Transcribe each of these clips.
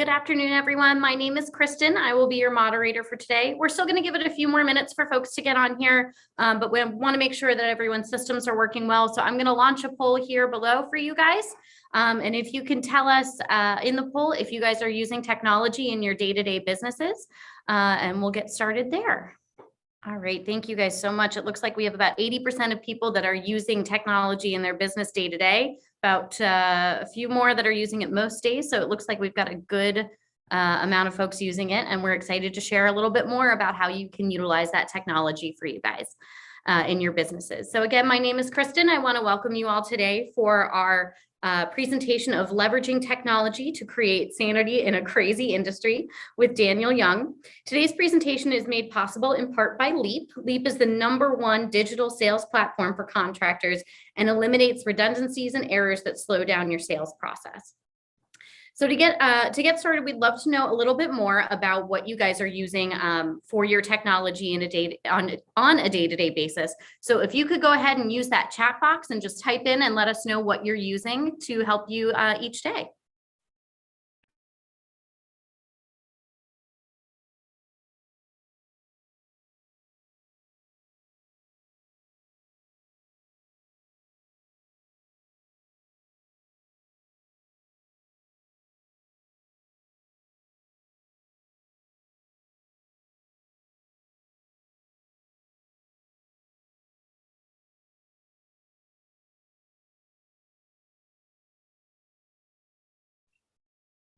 Good afternoon, everyone. My name is Kristen. I will be your moderator for today. We're still going to give it a few more minutes for folks to get on here, but we want to make sure that everyone's systems are working well. So I'm going to launch a poll here below for you guys. And if you can tell us in the poll if you guys are using technology in your day-to-day businesses, and we'll get started there. All right, thank you guys so much. It looks like we have about 80% of people that are using technology in their business day to day, about a few more that are using it most days. So it looks like we've got a good amount of folks using it, and we're excited to share a little bit more about how you can utilize that technology for you guys in your businesses. So again, my name is Kristen. I want to welcome you all today for our presentation of leveraging technology to create sanity in a crazy industry with Daniel Young. Today's presentation is made possible in part by Leap. Leap is the #1 digital sales platform for contractors and eliminates redundancies and errors that slow down your sales process. So to get started, we'd love to know a little bit more about what you guys are using for your technology in on a day-to-day basis. So if you could go ahead and use that chat box and just type in and let us know what you're using to help you each day.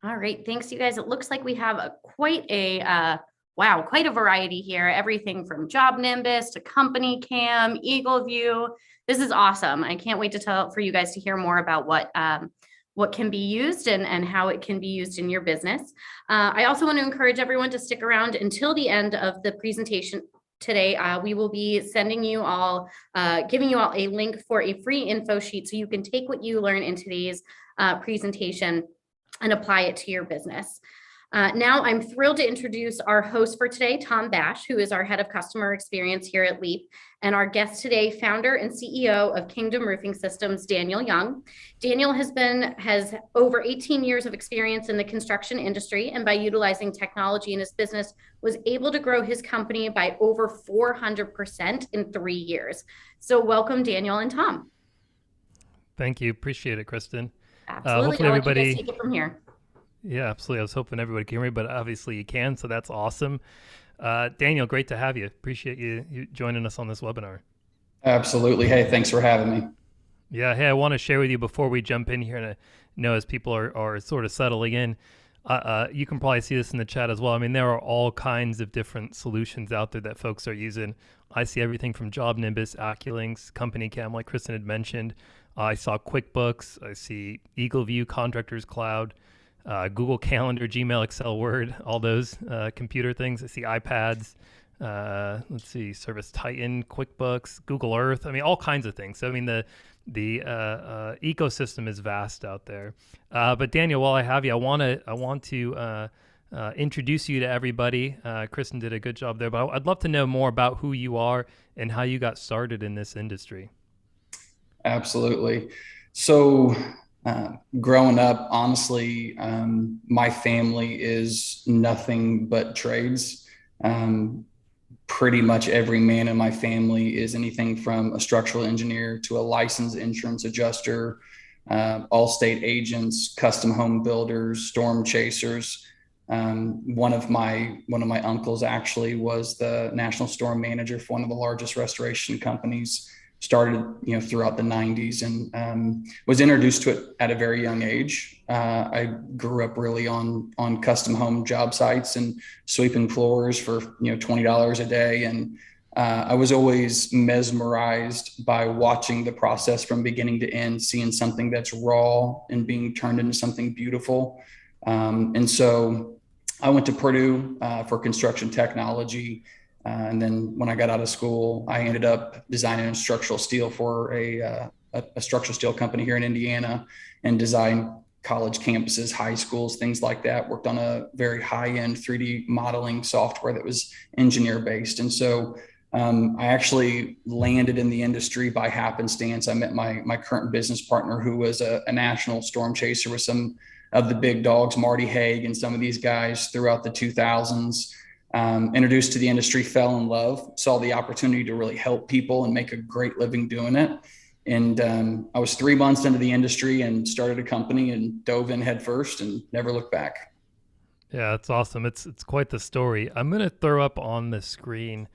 All right, thanks you guys. It looks like we have quite a variety here. Everything from JobNimbus to Company Cam, Eagle View. This is awesome. I can't wait for you guys to hear more about what can be used and how it can be used in your business. I also want to encourage everyone to stick around until the end of the presentation today. We will be sending you all, giving you all a link for a free info sheet so you can take what you learn in today's presentation and apply it to your business. Now I'm thrilled to introduce our host for today, Tom Basch, who is our head of customer experience here at Leap, and our guest today, founder and CEO of Kingdom Roofing Systems, Daniel Young. Daniel has over 18 years of experience in the construction industry, and by utilizing technology in his business, was able to grow his company by over 400% in 3 years. So welcome, Daniel and Tom. Thank you. Appreciate it, Kristen. Absolutely. Hopefully everybody take it from here. Yeah, absolutely. I was hoping everybody can hear me, but obviously you can, so that's awesome. Daniel, great to have you. Appreciate you joining us on this webinar. Absolutely. Hey, thanks for having me. Yeah, hey, I want to share with you before we jump in here, and I know as people are sort of settling in, you can probably see this in the chat as well. I mean, there are all kinds of different solutions out there that folks are using. I see everything from JobNimbus, AccuLinks, Company Cam, like Kristen had mentioned. I saw QuickBooks. I see Eagle View, Contractors Cloud, Google Calendar, Gmail, Excel, Word, all those computer things. I see iPads. Let's see, Service Titan, QuickBooks, Google Earth. I mean, all kinds of things. So, I mean, the ecosystem is vast out there. But Daniel, while I have you, I want to introduce you to everybody. Kristen did a good job there, but I'd love to know more about who you are and how you got started in this industry. Absolutely. So growing up, honestly, my family is nothing but trades. Pretty much every man in my family is anything from a structural engineer to a licensed insurance adjuster, all state agents, custom home builders, storm chasers. One of my uncles actually was the national storm manager for one of the largest restoration companies. Started, throughout the 90s, and was introduced to it at a very young age. I grew up really on custom home job sites and sweeping floors for $20 a day, and I was always mesmerized by watching the process from beginning to end, seeing something that's raw and being turned into something beautiful. And so I went to Purdue for construction technology. And then when I got out of school, I ended up designing structural steel for a structural steel company here in Indiana, and designed college campuses, high schools, things like that. Worked on a very high-end 3D modeling software that was engineer-based. And so I actually landed in the industry by happenstance. I met my current business partner, who was a national storm chaser with some of the big dogs, Marty Haig and some of these guys throughout the 2000s. Introduced to the industry, fell in love, saw the opportunity to really help people and make a great living doing it. And I was 3 months into the industry and started a company and dove in head first and never looked back. Yeah, that's awesome. It's quite the story. I'm going to throw up on the screen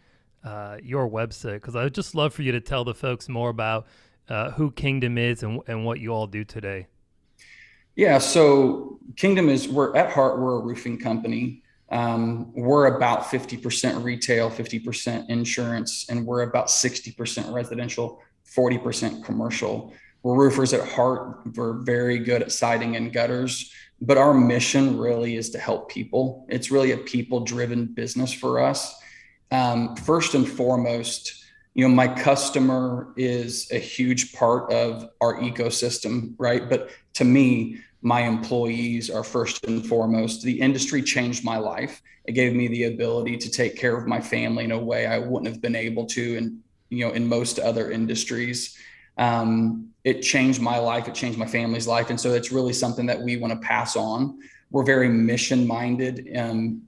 your website, because I would just love for you to tell the folks more about who Kingdom is and what you all do today. Yeah, so Kingdom is, we're at heart, we're a roofing company. We're about 50% retail, 50% insurance, and we're about 60% residential, 40% commercial. We're roofers at heart. We're very good at siding and gutters, but our mission really is to help people. It's really a people-driven business for us. First and foremost, my customer is a huge part of our ecosystem, right? But to me, my employees are first and foremost. The industry changed my life. It gave me the ability to take care of my family in a way I wouldn't have been able to in most other industries. It changed my life. It changed my family's life. And so it's really something that we want to pass on. We're very mission minded.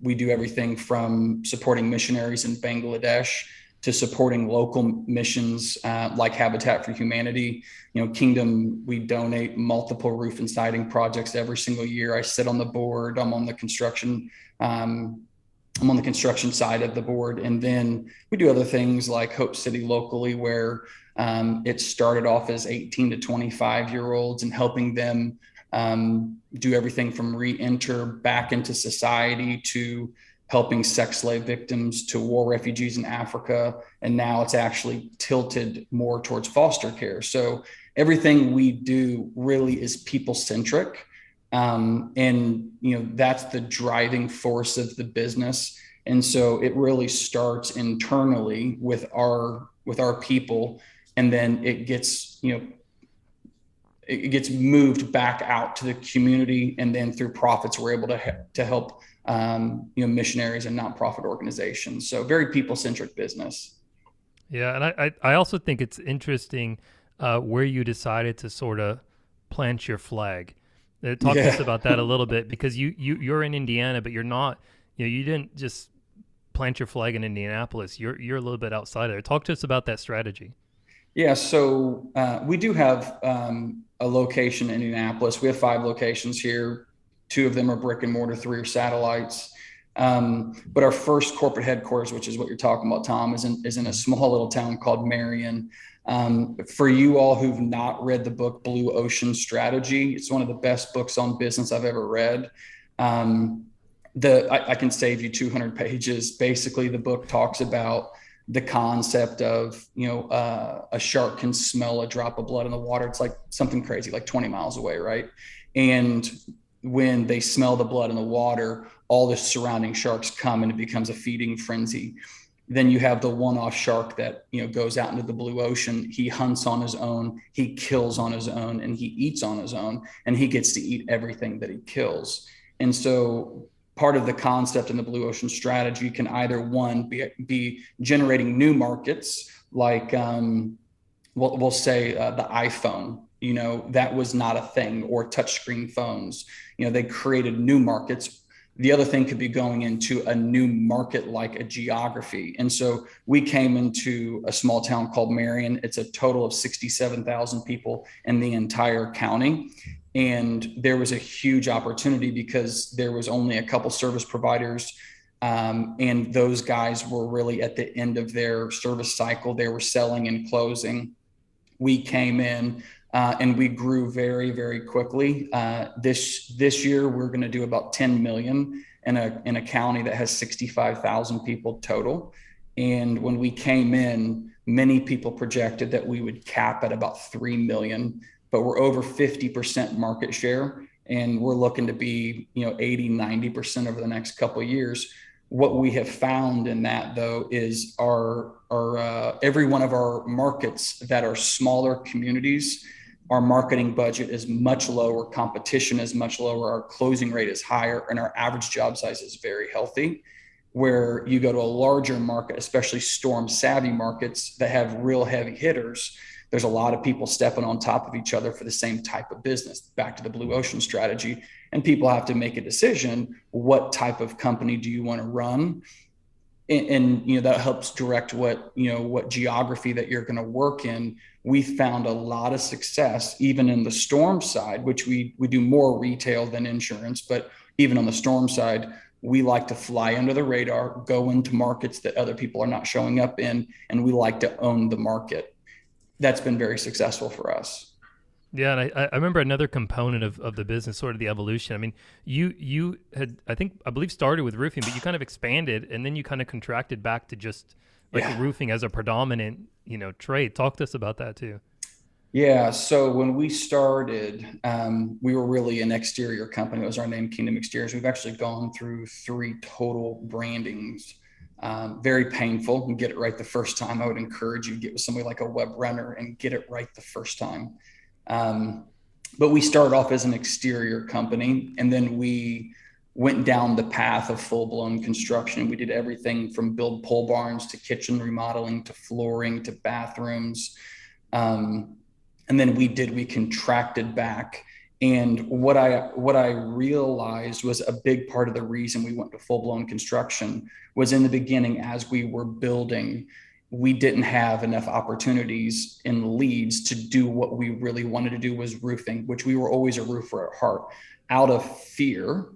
We do everything from supporting missionaries in Bangladesh to supporting local missions like Habitat for Humanity. Kingdom, we donate multiple roof and siding projects every single year. I sit on the board. I'm on the construction side of the board. And then we do other things like Hope City locally, where it started off as 18 to 25-year-olds and helping them do everything from re-enter back into society to helping sex slave victims to war refugees in Africa. And now it's actually tilted more towards foster care. So everything we do really is people-centric. That's the driving force of the business. And so it really starts internally with our people, and then it gets moved back out to the community, and then through profits we're able to help missionaries and nonprofit organizations. So very people-centric business. Yeah, and I also think it's interesting where you decided to sort of plant your flag. Talk to us about that a little bit, because you're in Indiana, but you're not. You didn't just plant your flag in Indianapolis. You're a little bit outside of there. Talk to us about that strategy. Yeah, so we do have a location in Indianapolis. We have 5 locations here. 2 of them are brick and mortar, 3 are satellites. But our first corporate headquarters, which is what you're talking about, Tom, is in a small little town called Marion. For you all who've not read the book Blue Ocean Strategy, it's one of the best books on business I've ever read. I can save you 200 pages. Basically, the book talks about the concept of, a shark can smell a drop of blood in the water. It's like something crazy, like 20 miles away, right? And when they smell the blood in the water, all the surrounding sharks come and it becomes a feeding frenzy. Then you have the one-off shark that, goes out into the blue ocean. He hunts on his own, he kills on his own, and he eats on his own, and he gets to eat everything that he kills. And so part of the concept in the Blue Ocean Strategy can either be generating new markets, like we'll say the iPhone, that was not a thing, or touchscreen phones. They created new markets. The other thing could be going into a new market, like a geography. And so we came into a small town called Marion. It's a total of 67,000 people in the entire county. And there was a huge opportunity because there was only a couple service providers. And those guys were really at the end of their service cycle. They were selling and closing. We came in and we grew very, very quickly. This year, we're going to do about 10 million in a county that has 65,000 people total. And when we came in, many people projected that we would cap at about 3 million, but we're over 50% market share. And we're looking to be, 80, 90% over the next couple of years. What we have found in that, though, is our every one of our markets that are smaller communities, our marketing budget is much lower, competition is much lower, our closing rate is higher, and our average job size is very healthy. Where you go to a larger market, especially storm savvy markets that have real heavy hitters, there's a lot of people stepping on top of each other for the same type of business. Back to the blue ocean strategy. And people have to make a decision. What type of company do you want to run? And that helps direct what geography that you're going to work in. We found a lot of success even in the storm side, which we do more retail than insurance, but even on the storm side, we like to fly under the radar, go into markets that other people are not showing up in, and we like to own the market. That's been very successful for us. Yeah, and I remember another component of the business, sort of the evolution. I mean, you had, I believe started with roofing, but you kind of expanded and then you kind of contracted back to just like roofing as a predominant, trade. Talk to us about that too. Yeah, so when we started, we were really an exterior company. It was our name, Kingdom Exteriors. We've actually gone through 3 total brandings. Very painful. And get it right the first time. I would encourage you to get with somebody like a web runner and get it right the first time. But we started off as an exterior company, and then we went down the path of full-blown construction. We did everything from build pole barns to kitchen remodeling to flooring to bathrooms. And then we contracted back. And what I realized was a big part of the reason we went to full-blown construction was in the beginning, as we were building, we didn't have enough opportunities and leads to do what we really wanted to do, was roofing, which we were always a roofer at heart. Out of fear,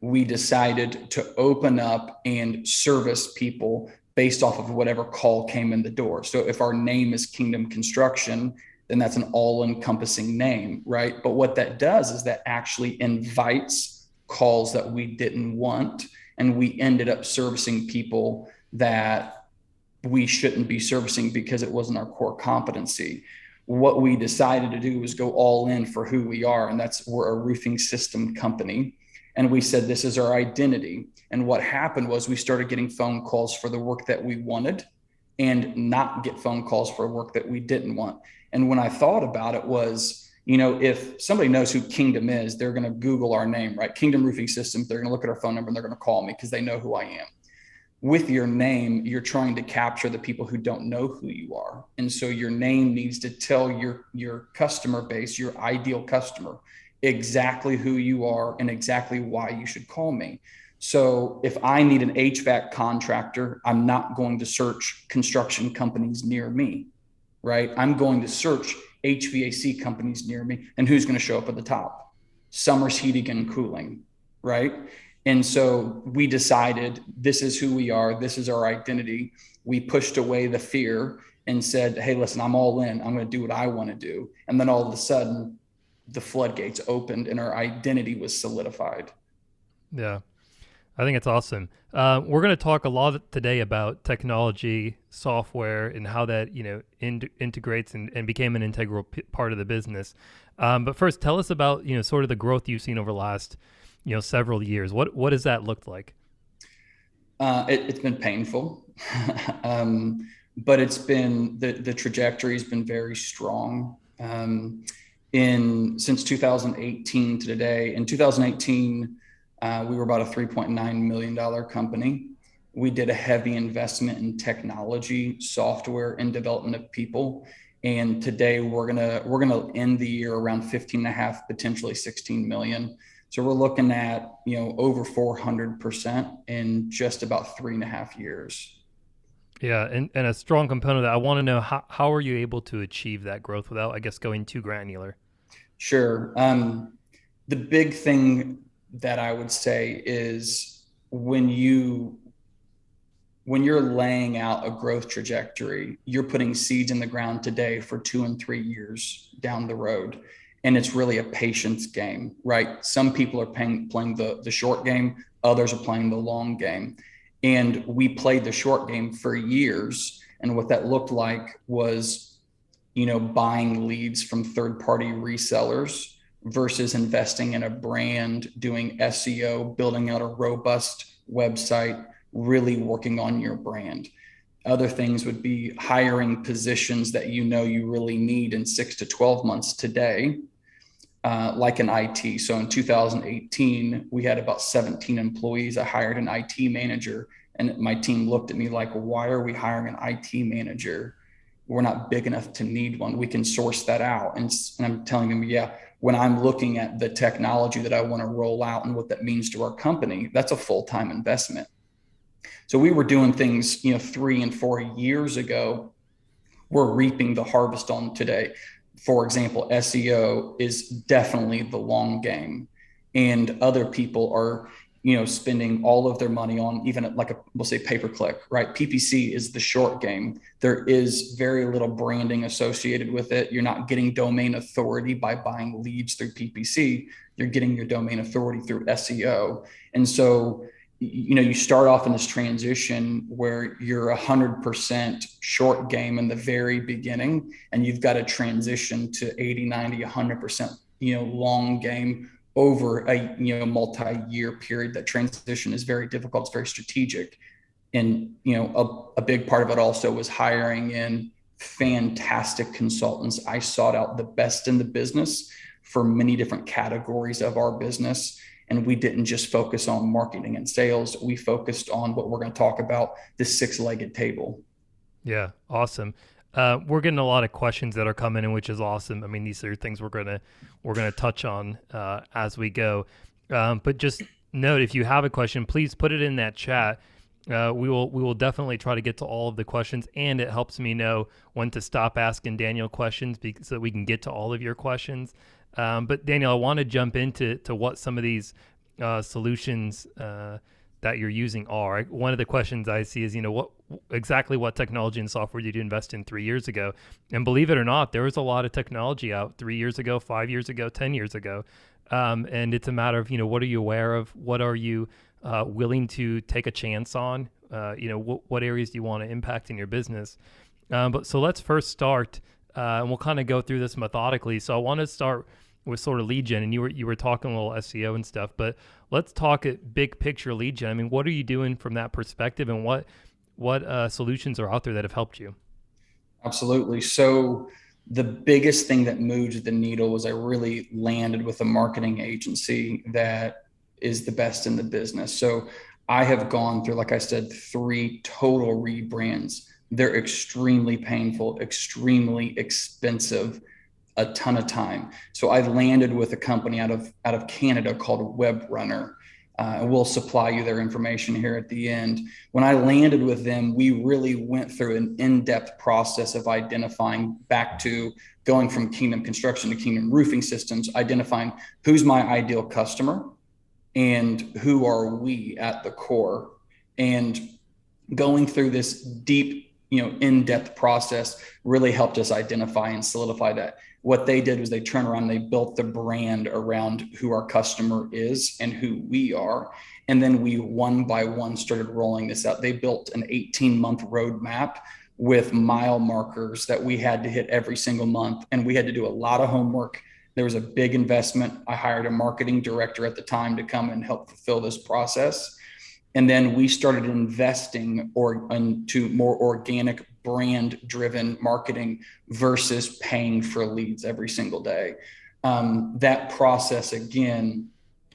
we decided to open up and service people based off of whatever call came in the door. So if our name is Kingdom Construction, then that's an all-encompassing name, right? But what that does is that actually invites calls that we didn't want, and we ended up servicing people that we shouldn't be servicing because it wasn't our core competency. What we decided to do was go all in for who we are, and we're a roofing system company. And we said, this is our identity. And what happened was we started getting phone calls for the work that we wanted and not get phone calls for work that we didn't want. And when I thought about it was, if somebody knows who Kingdom is, they're going to Google our name, right? Kingdom Roofing Systems. They're going to look at our phone number and they're going to call me because they know who I am. With your name, you're trying to capture the people who don't know who you are. And so your name needs to tell your customer base, your ideal customer, exactly who you are and exactly why you should call me. So if I need an HVAC contractor, I'm not going to search construction companies near me, right? I'm going to search HVAC companies near me. And who's going to show up at the top? Summers Heating and Cooling, right? And so we decided this is who we are. This is our identity. We pushed away the fear and said, hey, listen, I'm all in. I'm going to do what I want to do. And then all of a sudden, the floodgates opened and our identity was solidified. Yeah, I think it's awesome. We're going to talk a lot today about technology, software, and how that integrates and became an integral part of the business. But first, tell us about sort of the growth you've seen over the last several years. What does that look like? It's been painful, but it's been the trajectory has been very strong. Since 2018 to today. In 2018, we were about a $3.9 million company. We did a heavy investment in technology, software, and development of people. And today we're gonna end the year around 15.5, potentially 16 million. So we're looking at over 400% in just about 3.5 years. Yeah, and a strong component of that. I want to know how are you able to achieve that growth without, I guess, going too granular? Sure. The big thing that I would say is when you're laying out a growth trajectory, you're putting seeds in the ground today for 2 and 3 years down the road. And it's really a patience game, right? Some people are playing the short game. Others are playing the long game. And we played the short game for years. And what that looked like was, buying leads from third-party resellers versus investing in a brand, doing SEO, building out a robust website, really working on your brand. Other things would be hiring positions that you really need in 6 to 12 months today, like an IT. So in 2018, we had about 17 employees. I hired an IT manager, And my team looked at me like, why are we hiring an IT manager? We're not big enough to need one. We can source that out. And I'm telling them, yeah, when I'm looking at the technology that I want to roll out and what that means to our company, that's a full-time investment. So we were doing things, 3 and 4 years ago. We're reaping the harvest on today. For example, SEO is definitely the long game, and other people are, spending all of their money on even like we'll say pay-per-click, right? PPC is the short game. There is very little branding associated with it. You're not getting domain authority by buying leads through PPC. You're getting your domain authority through SEO. And so, you start off in this transition where you're 100% short game in the very beginning, and you've got to transition to 80, 90, 100%, long game over a, multi-year period. That transition is very difficult. It's very strategic. And, a big part of it also was hiring in fantastic consultants. I sought out the best in the business for many different categories of our business. And we didn't just focus on marketing and sales. We focused on what we're going to talk about, the 6-legged table. Yeah, awesome. We're getting a lot of questions that are coming in, which is awesome. I mean, these are things we're gonna touch on as we go. But just note, if you have a question, please put it in that chat. We will definitely try to get to all of the questions, and it helps me know when to stop asking Daniel questions so that we can get to all of your questions. But Daniel, I want to jump into what some of these solutions that you're using are. One of the questions I see is, what technology and software did you invest in 3 years ago? And believe it or not, there was a lot of technology out 3 years ago, 5 years ago, 10 years ago. And it's a matter of, what are you aware of? What are you willing to take a chance on? What areas do you want to impact in your business? So let's first start, and we'll kind of go through this methodically. So I want to start with sort of lead gen, and you were talking a little SEO and stuff, but let's talk at big picture lead gen. I mean, what are you doing from that perspective, and what solutions are out there that have helped you? Absolutely. So the biggest thing that moved the needle was I really landed with a marketing agency that is the best in the business. So I have gone through, like I said, 3 total rebrands. They're extremely painful, extremely expensive, a ton of time. So I landed with a company out of Canada called WebRunner. And we'll supply you their information here at the end. When I landed with them, we really went through an in-depth process of identifying, back to going from Kingdom Construction to Kingdom Roofing Systems, identifying who's my ideal customer and who are we at the core. And going through this deep, in-depth process really helped us identify and solidify that. What they did was they turned around and they built the brand around who our customer is and who we are. And then we one by one started rolling this out. They built an 18-month roadmap with mile markers that we had to hit every single month. And we had to do a lot of homework. There was a big investment. I hired a marketing director at the time to come and help fulfill this process. And then we started investing into more organic, brand-driven marketing versus paying for leads every single day. That process, again,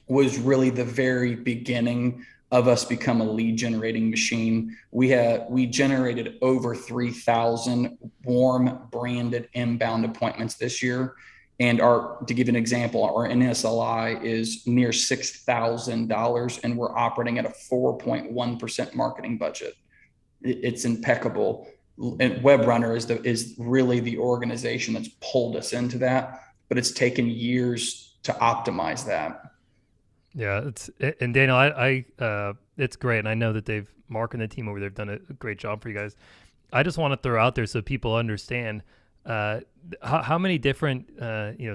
was really the very beginning of us become a lead generating machine. We generated over 3,000 warm, branded inbound appointments this year. And to give an example, our NSLI is near $6,000, and we're operating at a 4.1% marketing budget. It's impeccable. And WebRunner is really the organization that's pulled us into that, but it's taken years to optimize that. Yeah, and Daniel, it's great, and I know that Mark and the team over there have done a great job for you guys. I just want to throw out there so people understand. How many different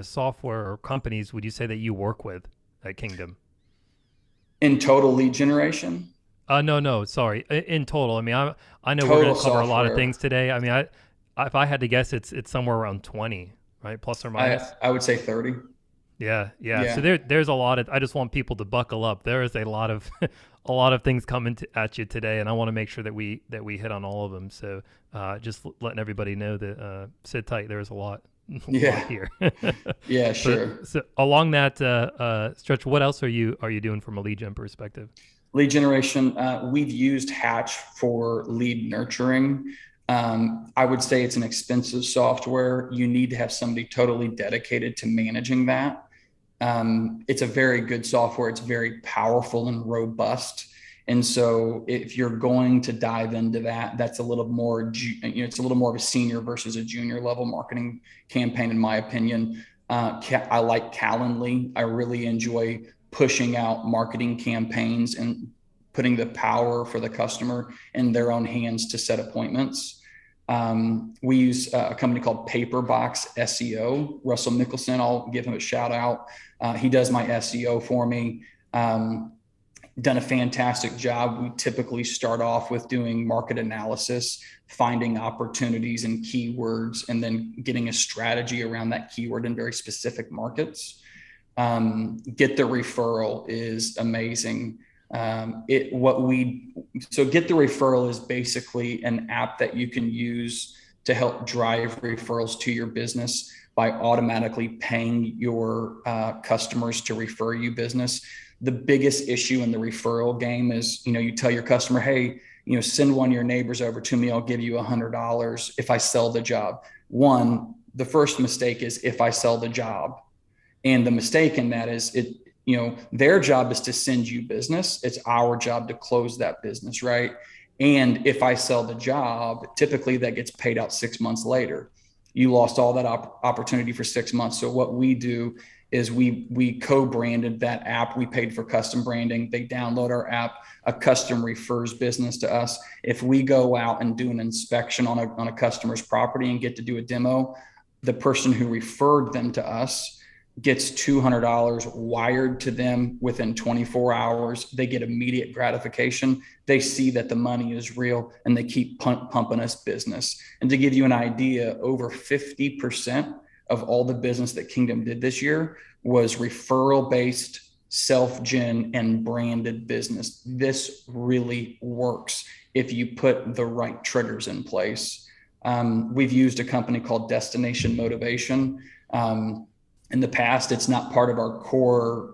software or companies would you say that you work with at Kingdom? In total lead generation? No, sorry. In total, I mean, I know Total we're going to cover a lot of software. things today. I mean, if I had to guess, it's somewhere around 20, right, plus or minus. I would say 30. Yeah. Yeah. So there's a lot of. I just want people to buckle up. There is a lot of a lot of things coming at you today, and I want to make sure that we hit on all of them. So just letting everybody know that sit tight. There's a lot. Yeah. Here. Yeah, sure. So along that stretch, what else are you doing from a lead gen perspective? Lead generation, we've used Hatch for lead nurturing. I would say it's an expensive software. You need to have somebody totally dedicated to managing that. It's a very good software. It's very powerful and robust. And so if you're going to dive into that, that's a little more, it's a little more of a senior versus a junior level marketing campaign, in my opinion. I like Calendly. I really enjoy pushing out marketing campaigns and putting the power for the customer in their own hands to set appointments. We use a company called Paperbox SEO. Russell Mickelson, I'll give him a shout out. He does my SEO for me. Done a fantastic job. We typically start off with doing market analysis, finding opportunities and keywords, and then getting a strategy around that keyword in very specific markets. Get the referral is amazing. Get the referral is basically an app that you can use to help drive referrals to your business by automatically paying your customers to refer you business. The biggest issue in the referral game is, you tell your customer, hey, send one of your neighbors over to me. I'll give you $100 if I sell the job. The first mistake is if I sell the job. And the mistake in that is their job is to send you business. It's our job to close that business, right? And if I sell the job, typically that gets paid out 6 months later. You lost all that opportunity for 6 months. So what we do is we co-branded that app. We paid for custom branding. They download our app. A customer refers business to us. If we go out and do an inspection on a customer's property and get to do a demo, the person who referred them to us gets $200 wired to them within 24 hours. They get immediate gratification. They see that the money is real and they keep pumping us business. And to give you an idea, over 50% of all the business that Kingdom did this year was referral-based, self-gen, and branded business. This really works if you put the right triggers in place. We've used a company called Destination Motivation. In the past, it's not part of our core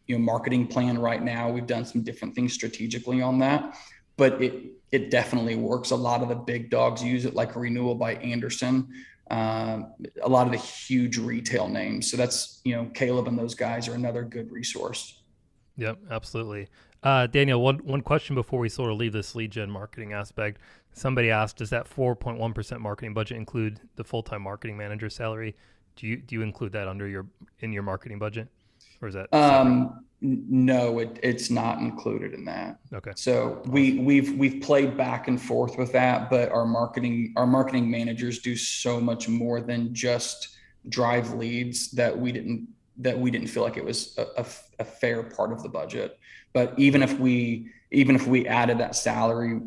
marketing plan right now. We've done some different things strategically on that, but it definitely works. A lot of the big dogs use it, like Renewal by Anderson. A lot of the huge retail names. So that's, Caleb and those guys are another good resource. Yep, absolutely. Daniel, one question before we sort of leave this lead gen marketing aspect. Somebody asked, does that 4.1% marketing budget include the full-time marketing manager salary? Do you include that in your marketing budget, or is that separate? No, it's not included in that. Okay. So we've played back and forth with that, but our marketing managers do so much more than just drive leads that we didn't feel like it was a fair part of the budget. But even if we added that salary,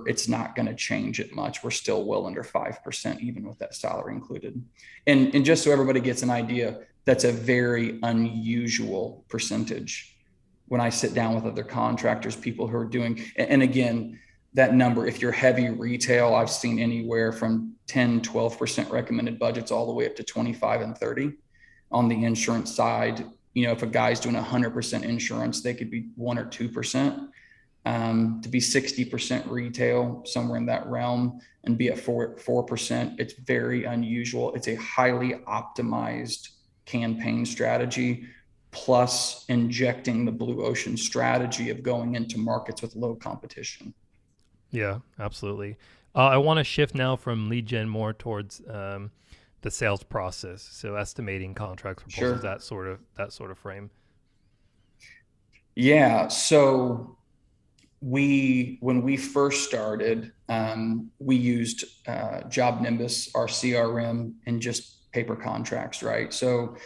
it's not going to change it much. We're still well under 5%, even with that salary included. And just so everybody gets an idea, that's a very unusual percentage. When I sit down with other contractors, people who are doing, and again, that number, if you're heavy retail, I've seen anywhere from 10, 12% recommended budgets all the way up to 25 and 30. On the insurance side, if a guy's doing 100% insurance, they could be 1 or 2%. To be 60% retail, somewhere in that realm, and be at 4%, it's very unusual. It's a highly optimized campaign strategy, plus injecting the blue ocean strategy of going into markets with low competition. Yeah, absolutely. I want to shift now from lead gen more towards the sales process. So estimating contracts, proposals, Sure. that sort of frame. Yeah. So when we first started, we used JobNimbus, our CRM, and just paper contracts, right? So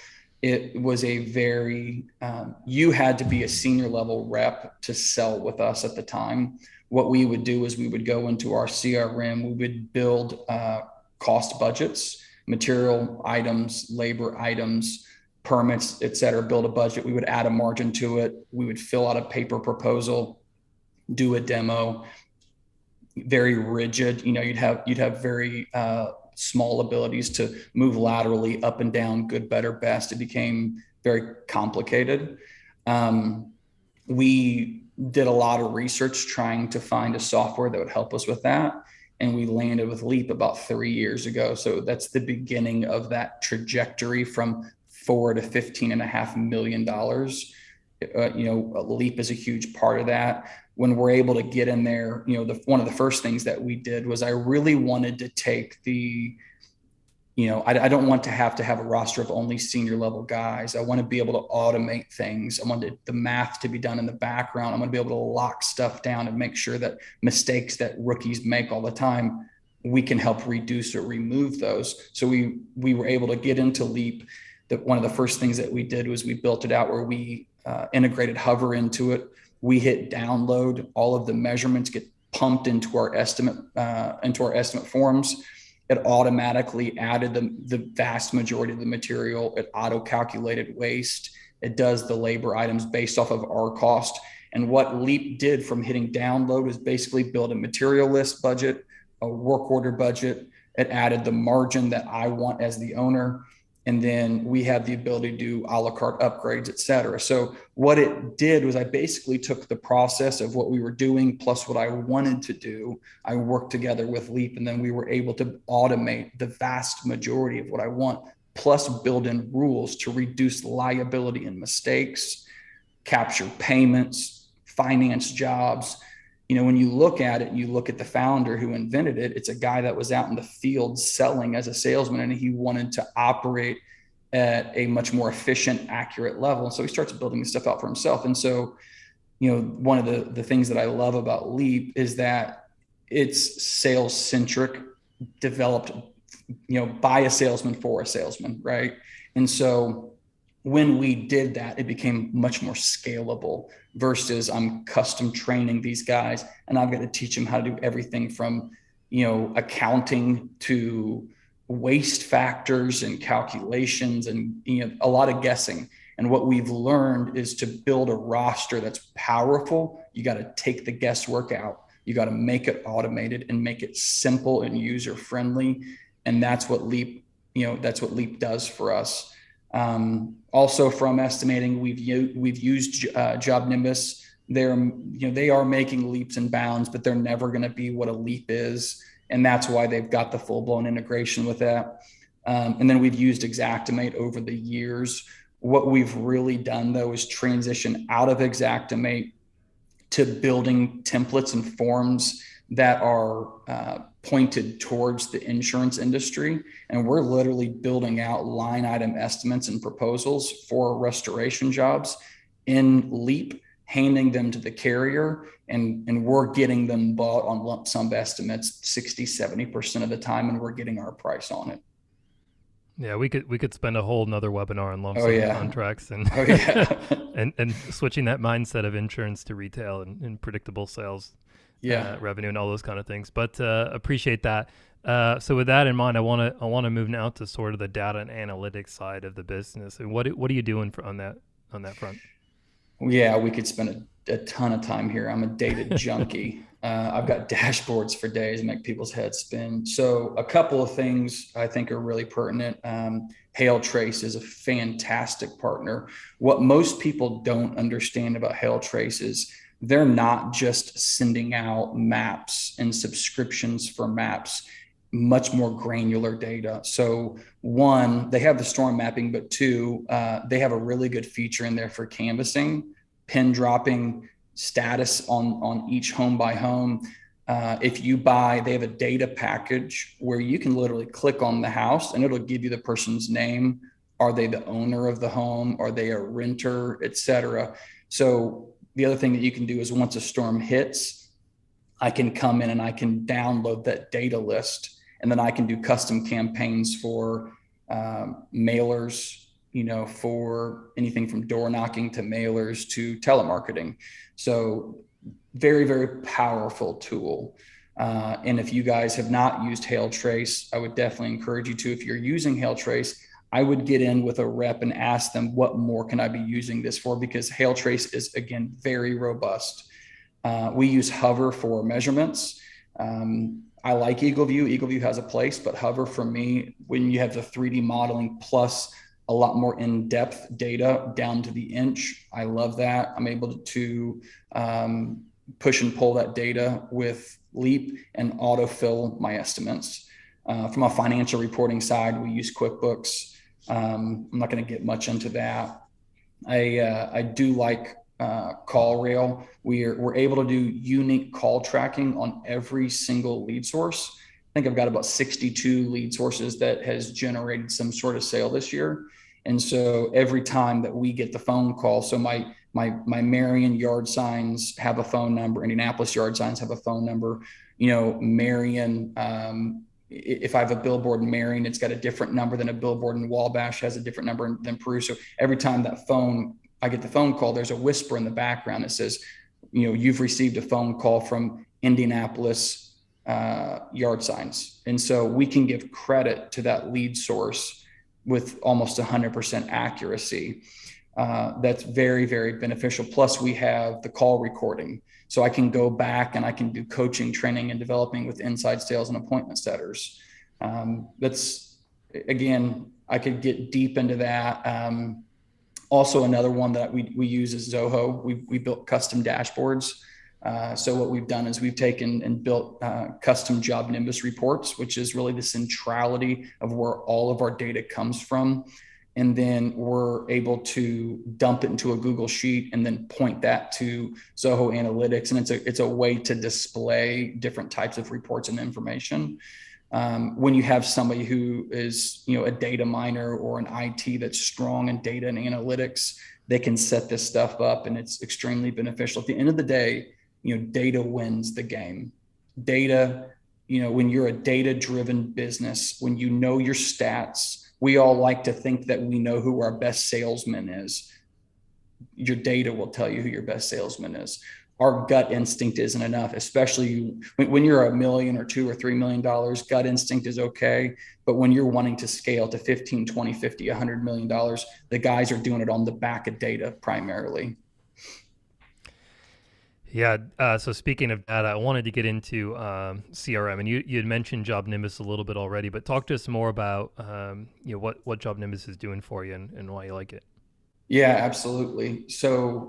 it was you had to be a senior level rep to sell with us at the time. What we would do is we would go into our CRM, we would build cost budgets, material items, labor items, permits, et cetera, build a budget. We would add a margin to it. We would fill out a paper proposal, do a demo. Very rigid. You'd have very small abilities to move laterally up and down, good, better, best. It became very complicated. We did a lot of research trying to find a software that would help us with that. And we landed with Leap about 3 years ago. So that's the beginning of that trajectory from $4 to $15.5 million. Leap is a huge part of that. When we're able to get in there, one of the first things that we did was I really wanted to take I don't want to have a roster of only senior level guys. I want to be able to automate things. I wanted the math to be done in the background. I want to be able to lock stuff down and make sure that mistakes that rookies make all the time, we can help reduce or remove those. So we were able to get into Leap. One of the first things that we did was we built it out where we integrated Hover into it. We hit download, all of the measurements get pumped into our estimate forms. It automatically added the vast majority of the material. It auto-calculated waste. It does the labor items based off of our cost. And what Leap did from hitting download is basically build a material list budget, a work order budget. It added the margin that I want as the owner. And then we have the ability to do a la carte upgrades, et cetera. So what it did was I basically took the process of what we were doing plus what I wanted to do. I worked together with Leap, and then we were able to automate the vast majority of what I want, plus build in rules to reduce liability and mistakes, capture payments, finance jobs. When you look at it, you look at the founder who invented it, it's a guy that was out in the field selling as a salesman, and he wanted to operate at a much more efficient, accurate level. And so he starts building this stuff out for himself. And so, one of the things that I love about Leap is that it's sales centric, developed, by a salesman for a salesman, right? And so when we did that, it became much more scalable versus I'm custom training these guys and I've got to teach them how to do everything from, accounting to waste factors and calculations and, a lot of guessing. And what we've learned is to build a roster that's powerful. You got to take the guesswork out. You got to make it automated and make it simple and user friendly. And that's what Leap does for us. Also from estimating, we've used JobNamic. They are making leaps and bounds, but they're never going to be what a Leap is. And that's why they've got the full blown integration with that. And then we've used Xactimate over the years. What we've really done though, is transition out of Xactimate to building templates and forms that are pointed towards the insurance industry. And we're literally building out line item estimates and proposals for restoration jobs in Leap, handing them to the carrier, and we're getting them bought on lump sum estimates 60-70% of the time, and we're getting our price on it. Yeah, we could spend a whole nother webinar on lump sum contracts and and switching that mindset of insurance to retail and predictable sales revenue and all those kind of things. But appreciate that. So with that in mind, I want to move now to sort of the data and analytics side of the business. And what are you doing on that front? Yeah, we could spend a ton of time here. I'm a data junkie. I've got dashboards for days and make people's heads spin. So a couple of things I think are really pertinent. HailTrace is a fantastic partner. What most people don't understand about HailTrace is they're not just sending out maps and subscriptions for maps, much more granular data. So one, they have the storm mapping, but two, they have a really good feature in there for canvassing, pin dropping status on each home by home. If you buy, they have a data package where you can literally click on the house and it'll give you the person's name. Are they the owner of the home? Are they a renter, et cetera? So the other thing that you can do is once a storm hits, I can come in and I can download that data list, and then I can do custom campaigns for mailers, for anything from door knocking to mailers to telemarketing. So very, very powerful tool. And if you guys have not used HailTrace, I would definitely encourage you to. If you're using HailTrace, I would get in with a rep and ask them, what more can I be using this for? Because HailTrace is, again, very robust. We use Hover for measurements. I like EagleView. EagleView has a place, but Hover for me, when you have the 3D modeling plus a lot more in-depth data down to the inch. I love that. I'm able to push and pull that data with Leap and autofill my estimates. From a financial reporting side, we use QuickBooks. I'm not going to get much into that. I do like call rail. We're able to do unique call tracking on every single lead source. I think I've got about 62 lead sources that has generated some sort of sale this year. And so every time that we get the phone call, so my Marion yard signs have a phone number, Indianapolis yard signs have a phone number, Marion, if I have a billboard in Marion, it's got a different number than a billboard in Wabash has a different number than Peru. So every time I get the phone call, there's a whisper in the background that says, you've received a phone call from Indianapolis yard signs. And so we can give credit to that lead source with almost 100% accuracy. That's very, very beneficial. Plus we have the call recording. So I can go back and I can do coaching, training, and developing with inside sales and appointment setters. That's, again, I could get deep into that. Also, another one that we use is Zoho. We built custom dashboards. So what we've done is we've taken and built custom JobNimbus reports, which is really the centrality of where all of our data comes from. And then we're able to dump it into a Google Sheet and then point that to Zoho Analytics. And it's a way to display different types of reports and information. When you have somebody who is, a data miner or an IT that's strong in data and analytics, they can set this stuff up and it's extremely beneficial. At the end of the day, data wins the game. Data, when you're a data-driven business, when you know your stats, we all like to think that we know who our best salesman is. Your data will tell you who your best salesman is. Our gut instinct isn't enough, especially when you're $1 million or $2 or $3 million, gut instinct is okay. But when you're wanting to scale to 15, 20, 50, $100 million, the guys are doing it on the back of data primarily. Yeah. So speaking of that, I wanted to get into CRM, and you had mentioned JobNimbus a little bit already, but talk to us more about what JobNimbus is doing for you and why you like it. Yeah, absolutely. So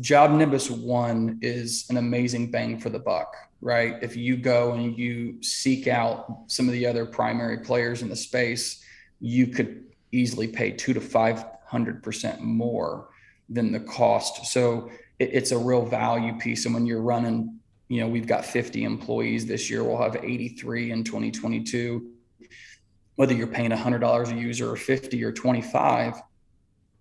JobNimbus One is an amazing bang for the buck, right? If you go and you seek out some of the other primary players in the space, you could easily pay 200 to 500% more than the cost. So it's a real value piece. And when you're running, we've got 50 employees this year, we'll have 83 in 2022. Whether you're paying $100 a user or 50 or 25,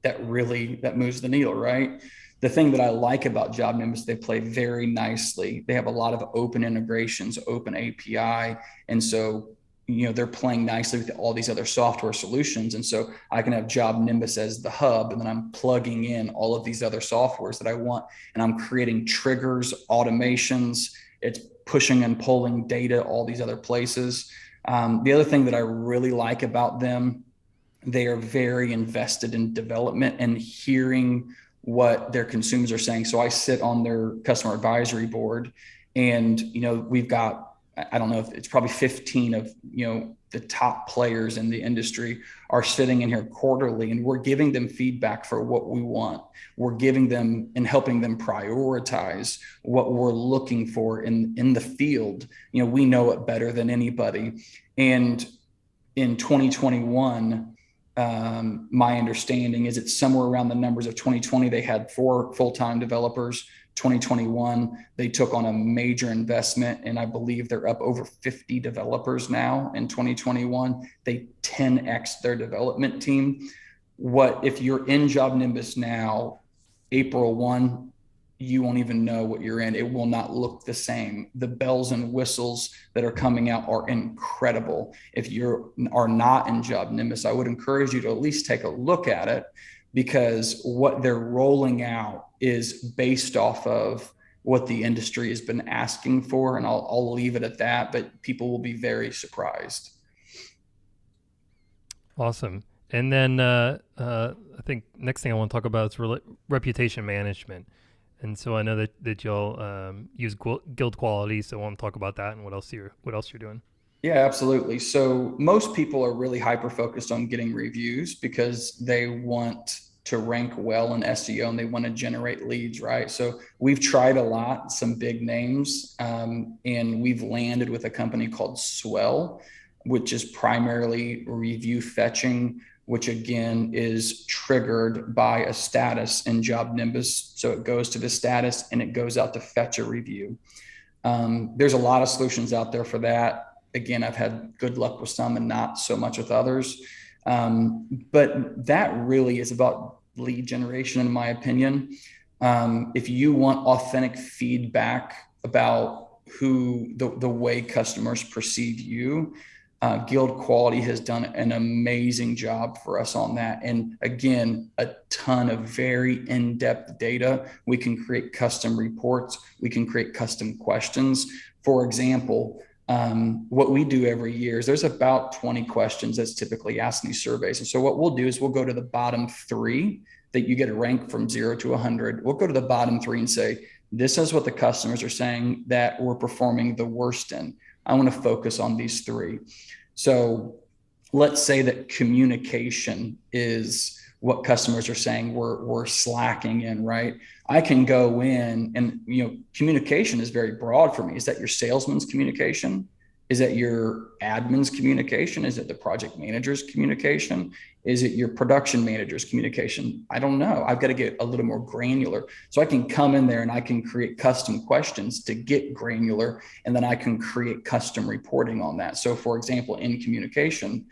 that moves the needle, right? The thing that I like about JobNimbus, they play very nicely. They have a lot of open integrations, open API. And so, they're playing nicely with all these other software solutions. And so I can have JobNimbus as the hub, and then I'm plugging in all of these other softwares that I want. And I'm creating triggers, automations. It's pushing and pulling data, all these other places. The other thing that I really like about them, they are very invested in development and hearing what their consumers are saying. So I sit on their customer advisory board, and, we've got, I don't know if it's probably 15 of, the top players in the industry are sitting in here quarterly, and we're giving them feedback for what we want. We're giving them and helping them prioritize what we're looking for in the field. We know it better than anybody. And in 2021, my understanding is it's somewhere around the numbers of 2020, they had 4 full-time developers. 2021, they took on a major investment, and I believe they're up over 50 developers now in 2021. They 10x their development team. What if you're in JobNimbus now, April 1, you won't even know what you're in. It will not look the same. The bells and whistles that are coming out are incredible. If you are not in JobNimbus, I would encourage you to at least take a look at it, because what they're rolling out is based off of what the industry has been asking for. And I'll leave it at that, but people will be very surprised. Awesome. And then I think next thing I want to talk about is reputation management. And so I know that y'all use guild quality, so I want to talk about that and what else you're doing. Yeah, absolutely. So most people are really hyper focused on getting reviews because they want to rank well in SEO and they want to generate leads, right? So we've tried a lot, some big names, and we've landed with a company called Swell, which is primarily review fetching, which again is triggered by a status in Job Nimbus. So it goes to the status and it goes out to fetch a review. There's a lot of solutions out there for that. Again, I've had good luck with some and not so much with others. But that really is about lead generation, in my opinion. If you want authentic feedback about who the way customers perceive you, Guild Quality has done an amazing job for us on that. And again, a ton of very in-depth data. We can create custom reports. We can create custom questions. For example, what we do every year is there's about 20 questions that's typically asked in these surveys. And so what we'll do is we'll go to the bottom three that you get a rank from 0 to 100. We'll go to the bottom three and say, this is what the customers are saying that we're performing the worst in. I want to focus on these three. So let's say that communication is what customers are saying we're slacking in, right? I can go in and, communication is very broad for me. Is that your salesman's communication? Is that your admin's communication? Is it the project manager's communication? Is it your production manager's communication? I don't know. I've got to get a little more granular. So I can come in there and I can create custom questions to get granular, and then I can create custom reporting on that. So for example, in communication,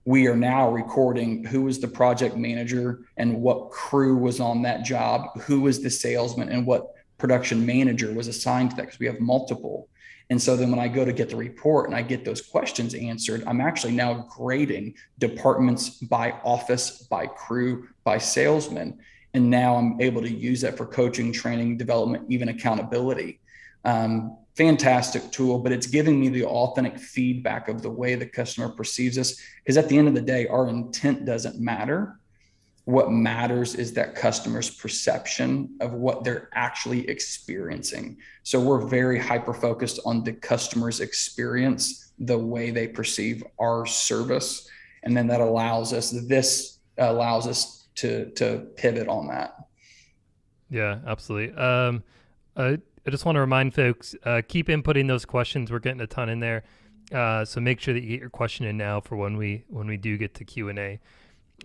we are now recording who was the project manager and what crew was on that job, who was the salesman and what production manager was assigned to that, because we have multiple. And so then when I go to get the report and I get those questions answered, I'm actually now grading departments by office, by crew, by salesman. And now I'm able to use that for coaching, training, development, even accountability. Fantastic tool, but it's giving me the authentic feedback of the way the customer perceives us. Because at the end of the day, our intent doesn't matter. What matters is that customer's perception of what they're actually experiencing. So we're very hyper focused on the customer's experience, the way they perceive our service. And then that allows us to pivot on that. Yeah, absolutely. I just want to remind folks, keep inputting those questions. We're getting a ton in there. So make sure that you get your question in now for when we do get to Q&A.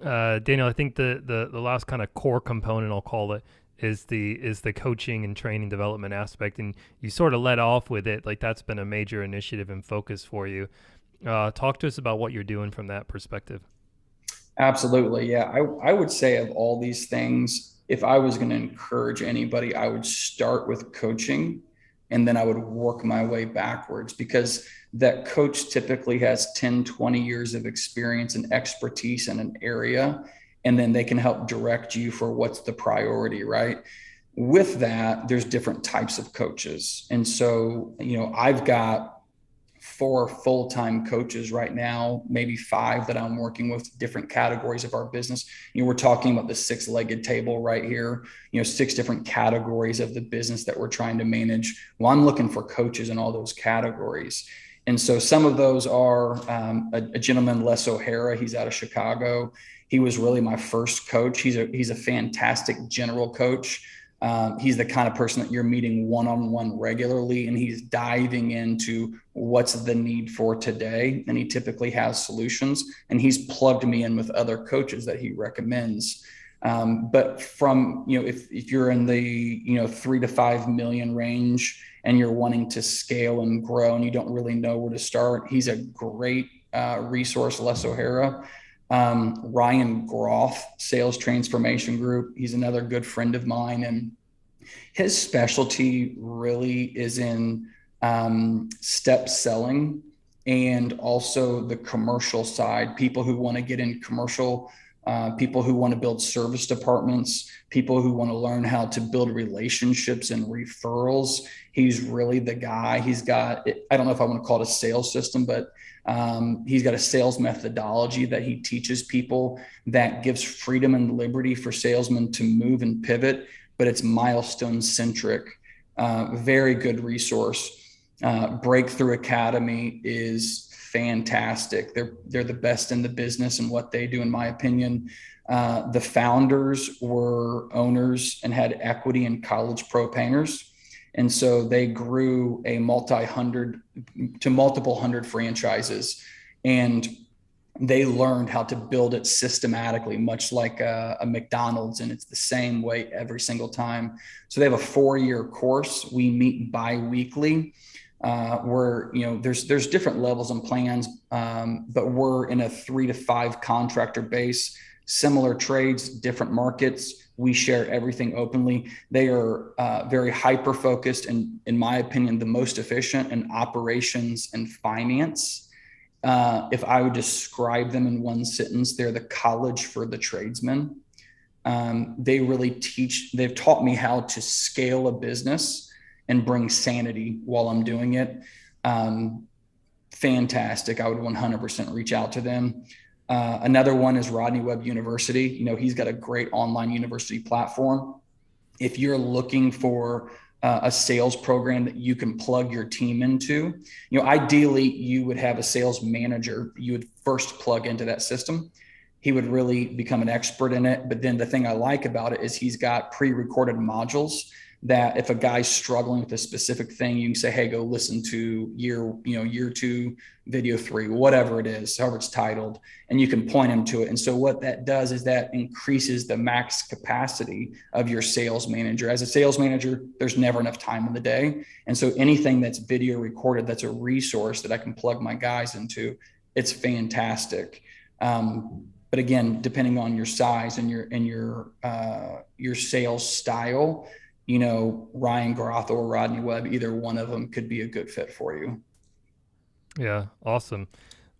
Daniel, I think the last kind of core component, I'll call it, is the coaching and training development aspect. And you sort of led off with it, like that's been a major initiative and focus for you. Talk to us about what you're doing from that perspective. Absolutely. Yeah. I would say of all these things, if I was going to encourage anybody, I would start with coaching and then I would work my way backwards, because that coach typically has 10, 20 years of experience and expertise in an area, and then they can help direct you for what's the priority, right? With that, there's different types of coaches. And so, I've got 4 full-time coaches right now, maybe 5 that I'm working with, different categories of our business. We're talking about the 6-legged table right here, 6 different categories of the business that we're trying to manage. Well, I'm looking for coaches in all those categories. And so some of those are a gentleman, Les O'Hara. He's out of Chicago. He was really my first coach. He's a fantastic general coach. He's the kind of person that you're meeting one-on-one regularly, and he's diving into what's the need for today. And he typically has solutions, and he's plugged me in with other coaches that he recommends. But from, if you're in the, 3 to 5 million range and you're wanting to scale and grow and you don't really know where to start, he's a great resource, Les O'Hara. Ryan Groff, Sales Transformation Group. He's another good friend of mine, and his specialty really is in step selling and also the commercial side. People who want to get in commercial, people who want to build service departments, people who want to learn how to build relationships and referrals. He's really the guy. He's got, I don't know if I want to call it a sales system, but he's got a sales methodology that he teaches people that gives freedom and liberty for salesmen to move and pivot, but it's milestone centric. Very good resource. Breakthrough Academy is fantastic. They're the best in the business and what they do, in my opinion. The founders were owners and had equity in college pro painters. And so they grew a multiple hundred franchises, and they learned how to build it systematically, much like a McDonald's, and it's the same way every single time. So they have a 4-year course. We meet bi-weekly, where, there's different levels and plans, but we're in a 3 to 5 contractor base, similar trades, different markets. We share everything openly. They are very hyper-focused and, in my opinion, the most efficient in operations and finance. If I would describe them in one sentence, they're the college for the tradesmen. They've taught me how to scale a business and bring sanity while I'm doing it. Fantastic. I would 100% reach out to them. Another one is Rodney Webb University. He's got a great online university platform. If you're looking for a sales program that you can plug your team into, ideally you would have a sales manager you would first plug into that system. He would really become an expert in it. But then the thing I like about it is he's got pre-recorded modules that if a guy's struggling with a specific thing, you can say, hey, go listen to year 2, video 3, whatever it is, however it's titled, and you can point him to it. And so what that does is that increases the max capacity of your sales manager. As a sales manager, there's never enough time in the day. And so anything that's video recorded, that's a resource that I can plug my guys into, it's fantastic. But again, depending on your size and your sales style, Ryan Groth or Rodney Webb, either one of them could be a good fit for you. Yeah, awesome.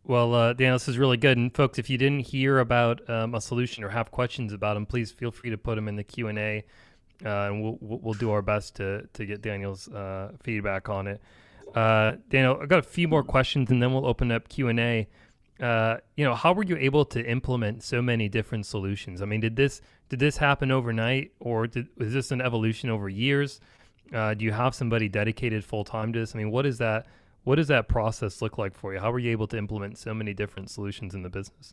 Well, Dan, this is really good. And folks, if you didn't hear about a solution or have questions about them, please feel free to put them in the Q&A, and we'll do our best to get Daniel's feedback on it. Daniel, I've got a few more questions, and then we'll open up Q&A. How were you able to implement so many different solutions? I mean, did this happen overnight, or was this an evolution over years? Do you have somebody dedicated full time to this? I mean, what does that process look like for you? How were you able to implement so many different solutions in the business?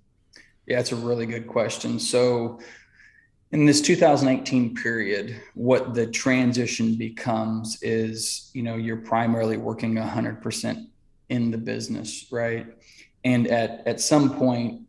Yeah, it's a really good question. So in this 2018 period, what the transition becomes is, you're primarily working 100% in the business, right? And at some point,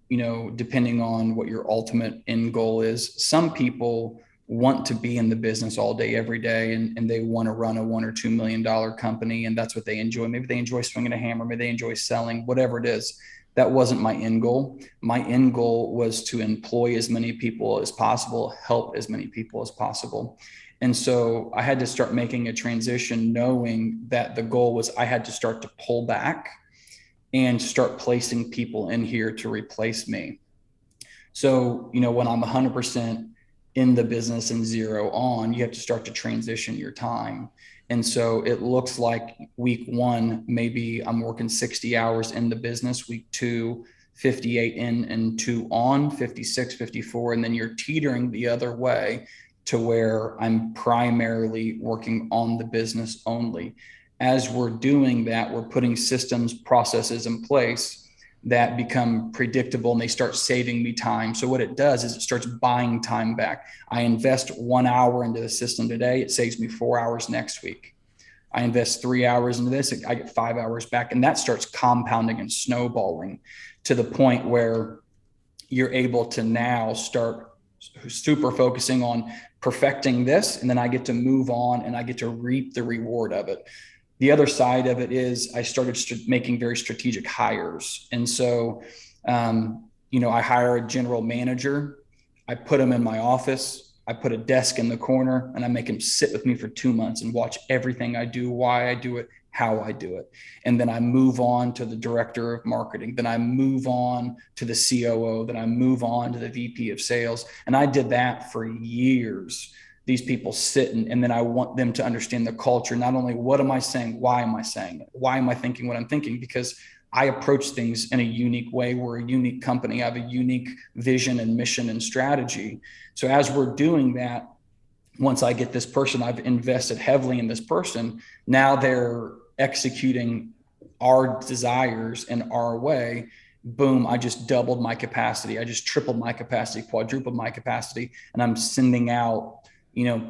depending on what your ultimate end goal is, some people want to be in the business all day, every day, and they want to run a $1 or $2 million company, and that's what they enjoy. Maybe they enjoy swinging a hammer, maybe they enjoy selling, whatever it is. That wasn't my end goal. My end goal was to employ as many people as possible, help as many people as possible. And so I had to start making a transition, knowing that the goal was I had to start to pull back and start placing people in here to replace me. So, when I'm 100% in the business and 0 on, you have to start to transition your time. And so it looks like week 1, maybe I'm working 60 hours in the business, week 2, 58 in and 2 on, 56, 54. And then you're teetering the other way to where I'm primarily working on the business only. As we're doing that, we're putting systems, processes in place that become predictable, and they start saving me time. So what it does is it starts buying time back. I invest 1 hour into the system today, it saves me 4 hours next week. I invest 3 hours into this, I get 5 hours back. And that starts compounding and snowballing to the point where you're able to now start super focusing on perfecting this. And then I get to move on and I get to reap the reward of it. The other side of it is I started making very strategic hires. And so, I hire a general manager, I put him in my office, I put a desk in the corner, and I make him sit with me for 2 months and watch everything I do, why I do it, how I do it. And then I move on to the director of marketing. Then I move on to the COO. Then I move on to the VP of sales. And I did that for years. These people sit and then I want them to understand the culture. Not only what am I saying, why am I saying it? Why am I thinking what I'm thinking? Because I approach things in a unique way. We're a unique company. I have a unique vision and mission and strategy. So as we're doing that, once I get this person, I've invested heavily in this person. Now they're executing our desires and our way, boom, I just doubled my capacity. I just tripled my capacity, quadrupled my capacity, and I'm sending out,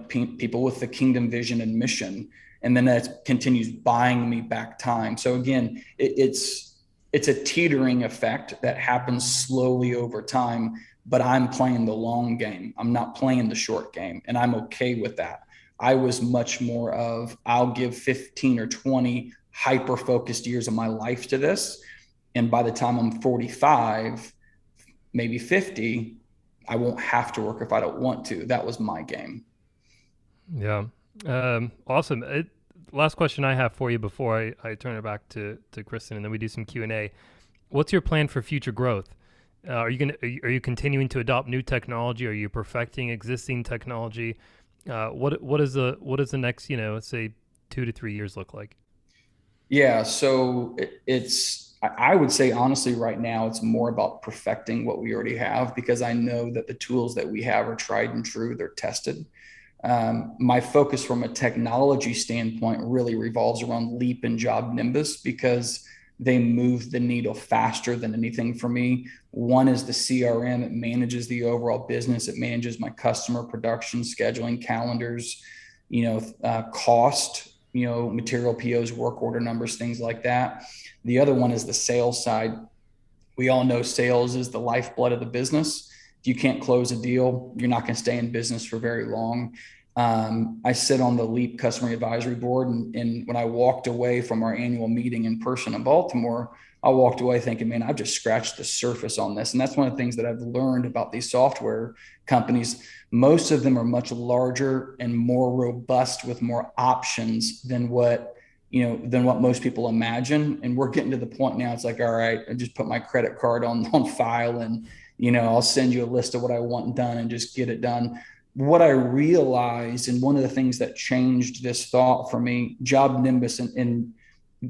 people with the kingdom vision and mission. And then that continues buying me back time. So again, it's a teetering effect that happens slowly over time, but I'm playing the long game. I'm not playing the short game, and I'm okay with that. I was much more of, I'll give 15 or 20 hyper focused years of my life to this. And by the time I'm 45, maybe 50, I won't have to work if I don't want to. That was my game. Yeah. Awesome. Last question I have for you before I turn it back to Kristen, and then we do some Q&A. What's your plan for future growth? Are you continuing to adopt new technology? Are you perfecting existing technology? What is the next, let's say 2 to 3 years look like? Yeah, so I would say honestly, right now, it's more about perfecting what we already have, because I know that the tools that we have are tried and true, they're tested. My focus from a technology standpoint really revolves around Leap and JobNimbus, because they move the needle faster than anything for me. One is the CRM. It manages the overall business. It manages my customer production, scheduling, calendars, cost, material POs, work order numbers, things like that. The other one is the sales side. We all know sales is the lifeblood of the business. If you can't close a deal, you're not going to stay in business for very long. I sit on the LEAP Customer Advisory Board, and when I walked away from our annual meeting in person in Baltimore, I walked away thinking, man, I've just scratched the surface on this. And that's one of the things that I've learned about these software companies. Most of them are much larger and more robust with more options than what most people imagine. And we're getting to the point now, it's like, all right, I just put my credit card on file, and I'll send you a list of what I want done and just get it done. What I realized, and one of the things that changed this thought for me, JobNimbus, and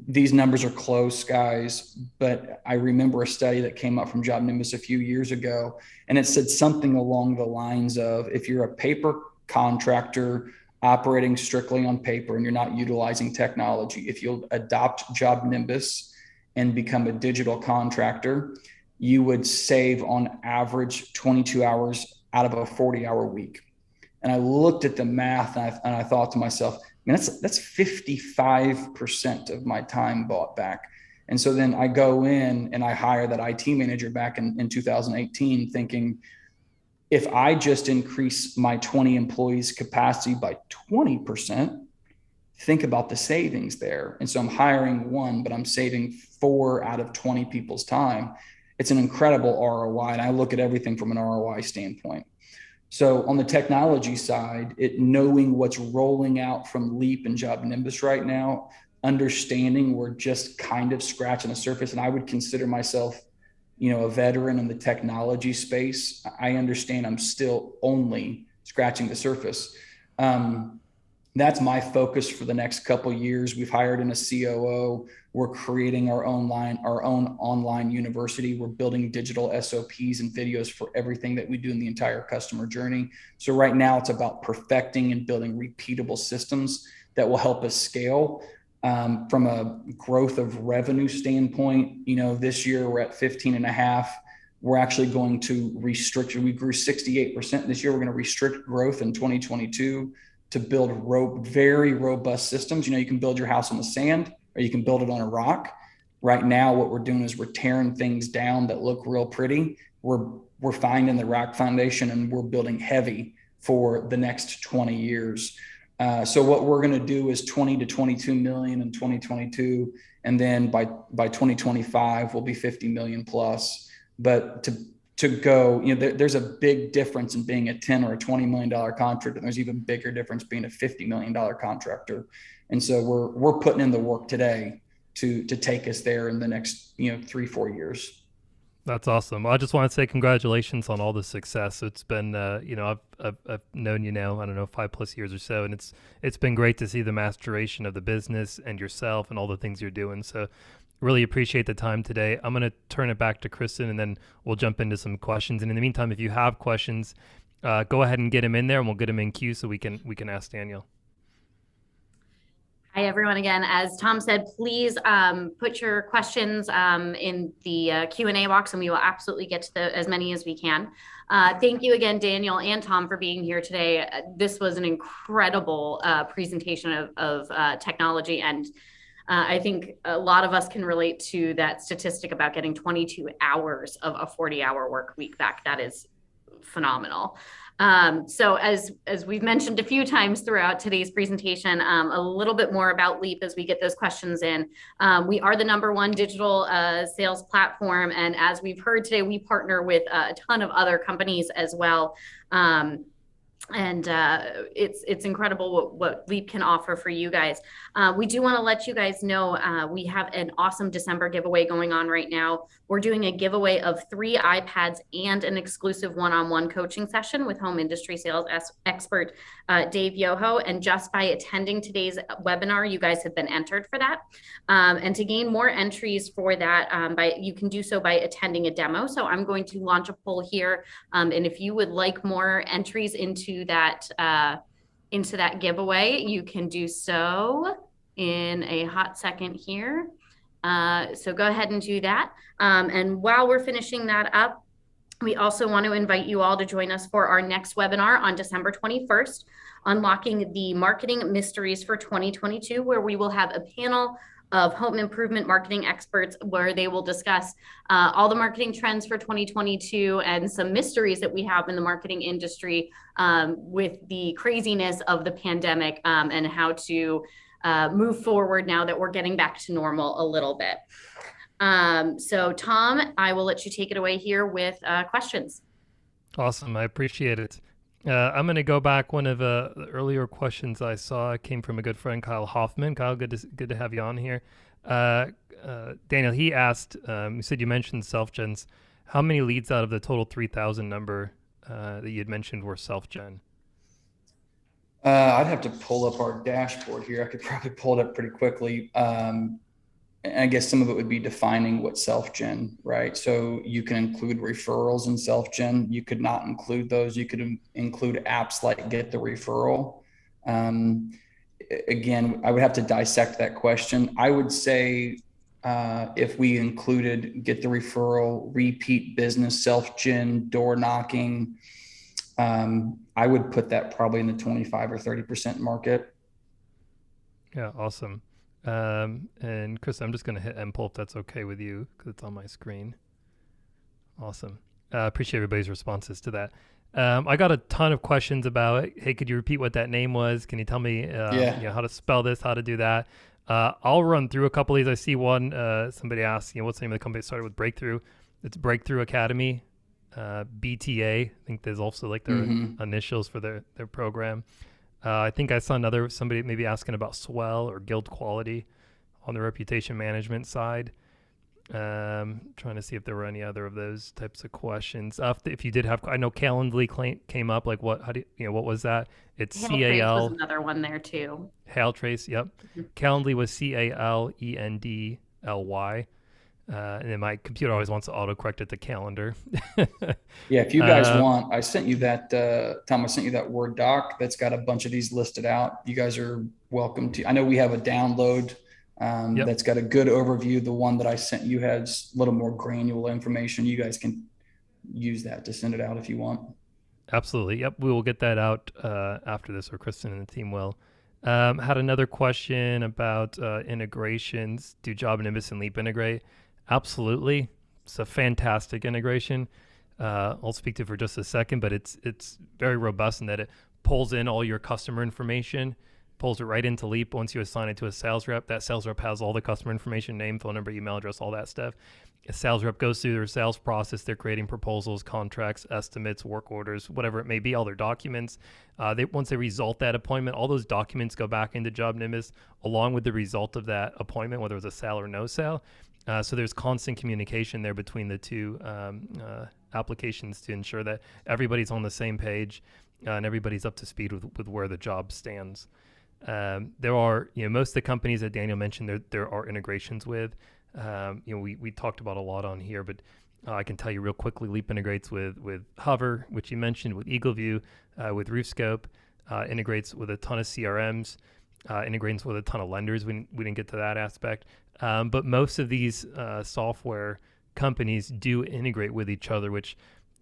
these numbers are close, guys, but I remember a study that came up from JobNimbus a few years ago, and it said something along the lines of, if you're a paper contractor operating strictly on paper and you're not utilizing technology, if you'll adopt JobNimbus and become a digital contractor, you would save on average 22 hours out of a 40-hour week. And I looked at the math, and I thought to myself, man, that's 55% of my time bought back. And so then I go in and I hire that IT manager back in 2018, thinking, if I just increase my 20 employees capacity by 20%, think about the savings there. And so I'm hiring one, but I'm saving 4 out of 20 people's time. It's an incredible ROI. And I look at everything from an ROI standpoint. So on the technology side, knowing what's rolling out from Leap and JobNimbus right now, understanding we're just kind of scratching the surface. And I would consider myself, a veteran in the technology space. I understand I'm still only scratching the surface. That's my focus for the next couple of years. We've hired in a COO. We're creating our own online university. We're building digital SOPs and videos for everything that we do in the entire customer journey. So right now it's about perfecting and building repeatable systems that will help us scale. From a growth of revenue standpoint, this year we're at 15.5. We're actually going to restrict. We grew 68% this year. We're going to restrict growth in 2022 to build very robust systems. You can build your house on the sand, or you can build it on a rock. Right now, what we're doing is we're tearing things down that look real pretty. We're finding the rock foundation, and we're building heavy for the next 20 years. So what we're going to do is 20 to 22 million in 2022. And then by 2025, we'll be 50 million plus. But to go, there's a big difference in being a 10 or a $20 million contractor. And there's even bigger difference being a $50 million contractor. And so we're putting in the work today to take us there in the next, 3-4 years. That's awesome. Well, I just want to say congratulations on all the success. It's been, I've known you now, I don't know, 5+ years or so, and it's been great to see the maturation of the business and yourself and all the things you're doing. So really appreciate the time today. I'm going to turn it back to Kristen, and then we'll jump into some questions. And in the meantime, if you have questions, go ahead and get them in there, and we'll get them in queue so we can ask Daniel. Hi, everyone. Again, as Tom said, please put your questions in the Q&A box, and we will absolutely get to as many as we can. Thank you again, Daniel and Tom, for being here today. This was an incredible presentation of technology, and I think a lot of us can relate to that statistic about getting 22 hours of a 40-hour work week back. That is phenomenal. So as we've mentioned a few times throughout today's presentation, a little bit more about Leap as we get those questions in. We are the #1 digital sales platform. And as we've heard today, we partner with a ton of other companies as well. And it's incredible what Leap can offer for you guys. We do want to let you guys know we have an awesome December giveaway going on right now. We're doing a giveaway of 3 iPads and an exclusive one-on-one coaching session with home industry sales expert Dave Yoho. And just by attending today's webinar, you guys have been entered for that. And to gain more entries for that, you can do so by attending a demo. So I'm going to launch a poll here. And if you would like more entries into that giveaway, you can do so in a hot second here. So go ahead and do that. And while we're finishing that up, we also want to invite you all to join us for our next webinar on December 21st, Unlocking the Marketing Mysteries for 2022, where we will have a panel of home improvement marketing experts where they will discuss all the marketing trends for 2022 and some mysteries that we have in the marketing industry with the craziness of the pandemic and how to move forward now that we're getting back to normal a little bit. So Tom, I will let you take it away here with questions. Awesome. I appreciate it. I'm going to go back. One of the earlier questions I saw came from a good friend, Kyle Hoffman. Kyle, good to have you on here. Daniel, he asked, you said you mentioned self-gens. How many leads out of the total 3,000 number that you had mentioned were self-gen? I'd have to pull up our dashboard here. I could probably pull it up pretty quickly. And I guess some of it would be defining what self-gen, right? So you can include referrals in self-gen. You could not include those. You could include apps like Get the Referral. Again, I would have to dissect that question. I would say if we included Get the Referral, repeat business, self-gen, door knocking, I would put that probably in the 25 or 30% market. Yeah, awesome. And Chris, I'm just going to hit MPull if that's okay with you because it's on my screen. Awesome. Appreciate everybody's responses to that. I got a ton of questions about, hey, could you repeat what that name was? Can you tell me how to spell this, how to do that? I'll run through a couple of these. I see one, somebody asked, what's the name of the company? It started with Breakthrough. It's Breakthrough Academy, BTA. I think there's also like their initials for their program. I think I saw somebody maybe asking about Swell or Guild Quality on the reputation management side. Trying to see if there were any other of those types of questions. If you did have, I know Calendly came up. Like what? How do you, what was that? It's CAL. Was another one there too. Hailtrace. Yep. Calendly was CALENDLY. And then my computer always wants to autocorrect it to calendar. Yeah, if you guys want, I sent you that, Tom, I sent you that Word doc that's got a bunch of these listed out. You guys are welcome to. I know we have a download that's got a good overview. The one that I sent you has a little more granular information. You guys can use that to send it out if you want. Absolutely. Yep, we will get that out after this, or Kristen and the team will. Had another question about integrations. Do JobNamic and Leap integrate? Absolutely. It's a fantastic integration. I'll speak to it for just a second, but it's very robust in that it pulls in all your customer information, pulls it right into Leap. Once you assign it to a sales rep, that sales rep has all the customer information, name, phone number, email address, all that stuff. A sales rep goes through their sales process. They're creating proposals, contracts, estimates, work orders, whatever it may be, all their documents. Once they result that appointment, all those documents go back into JobNamic along with the result of that appointment, whether it was a sale or no sale. So there's constant communication there between the two applications to ensure that everybody's on the same page and everybody's up to speed with where the job stands. There are, most of the companies that Daniel mentioned, there are integrations with. We talked about a lot on here, but I can tell you real quickly, Leap integrates with Hover, which you mentioned, with EagleView, with RoofScope, integrates with a ton of CRMs. integrating with a ton of lenders. We didn't get to that aspect. But most of these software companies do integrate with each other, which